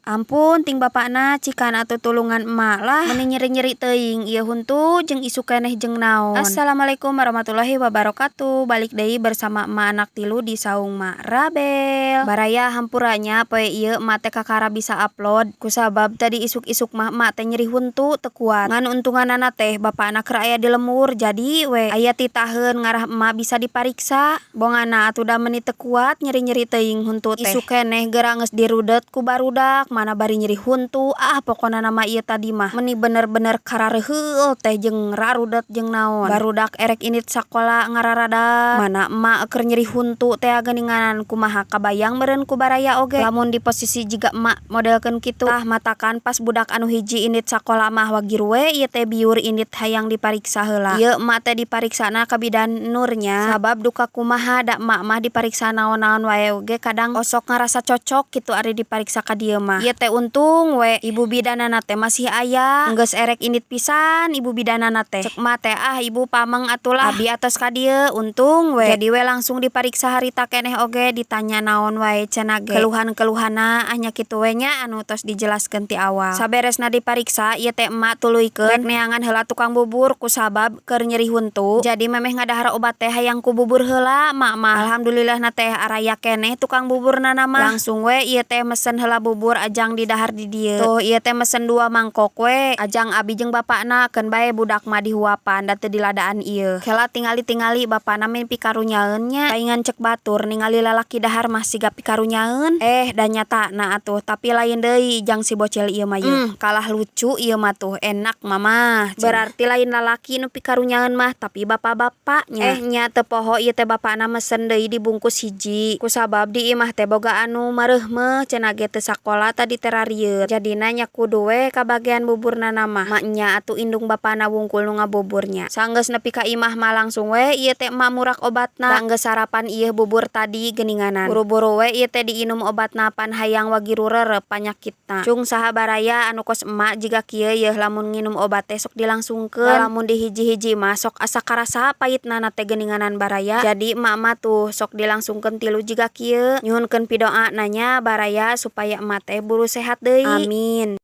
Ampun ting bapakna cikan atau tulungan emak lah meni nyeri-nyeri teuing ieu huntu jeung isu keneh jeung naon. Assalamualaikum warahmatullahi wabarakatuh. Balik deui bersama emak anak tilu di saung Mak Rabel. Baraya hampuranya poe ieu emak teh kakara bisa upload kusabab tadi isuk-isuk mah emak teh nyeri huntu teu kuat. Ngan untunganana teh bapakna keur aya di lembur jadi we aya titaheun ngarah emak bisa dipariksa. Bongana atuh da meuni teu kuat nyeri-nyeri teuing huntu teh. Isu keneh geura geus dirudet ku barudak mana bari nyeri huntu pokona nama ieu tadi mah meni bener-bener karareuheul teh jeung rarudet jeung naon. Barudak erek init sakola ngararada mana emak keur nyeri huntu teh geuninganan kumaha kabayang meureun ku baraya oge lamun di posisi jiga emak modelkeun kitu. Tah matakan pas budak anu hiji init sakola mah wagiru we ieu teh biur init hayang dipariksa heula. Ieu emak teh dipariksana ka bidan nurnya sabab duka kumaha da emak mah dipariksa naon-naon wae oge kadang osok ngarasa cocok kitu ari dipariksa ka dieu mah. Ieu teh untung we ibu bidanana teh masih aya geus erek init pisan ibu bidanana teh. Cek emak teh ibu pameng atulah abi atos ka dieu untung we. Jadi we langsung dipariksa harita keneh oge ditanya naon wae cenah ge. Keluhan-keluhanna nya kitu we nya anu tos dijelaskeun ti awal. Saberesna dipariksa ieu teh emak tuluykeun rek neangan heula tukang bubur kusabab keur nyeri huntu. Jadi memeh ngadahar obat teh hayang ku bubur heula emak mah. Alhamdulillahna teh araya keneh tukang buburna mah. Langsung we ieu teh mesen heula bubur ajang didahar di dieu. Tuh ieu teh mesen 2 mangkok we ajang abi jeung bapakna keun bae budak mah dihuapan da teu diladaan ieu. Kela tingali-tingali bapana men pikarunyaeun nya. Paingan cek batur ningali lalaki dahar mah siga pikarunyaeun. Da nyatana atuh tapi lain deui jang si bocil ieu mah yeuh. Kalah lucu ieu mah tuh enak mamah. Berarti lain lalaki nu pikarunyaeun mah tapi bapak-bapaknya. Nya teu poho ieu teh bapana mesen deui dibungkus hiji. Kusabab di imah teh boga anu mareumeuh cenah ge teu sakola tadi terarieur. Jadina nya kudu we kabagean buburna mah. Maknya atuh indung bapana wungkul nu ngabuburnya. Sanggeus nepi ka imah mah langsung we ieu teh emak murak obatna. Da geus sarapan ieu bubur tadi geuninganan. Buru-buru we ieu teh diinum obatna pan hayang wagiru reureup panyakitna. Cung saha baraya anu kos emak jiga kieu yeuh lamun nginum obat teh sok dilangsungkeun. Lamun di hiji-hiji mah sok asa karasa pahitna teh geuninganan baraya. Jadi emak mah tuh sok dilangsungkeun tilu jiga kieu. Nyuhunkeun pidoa nanya baraya supaya emak teh buru sehat deui. Amin.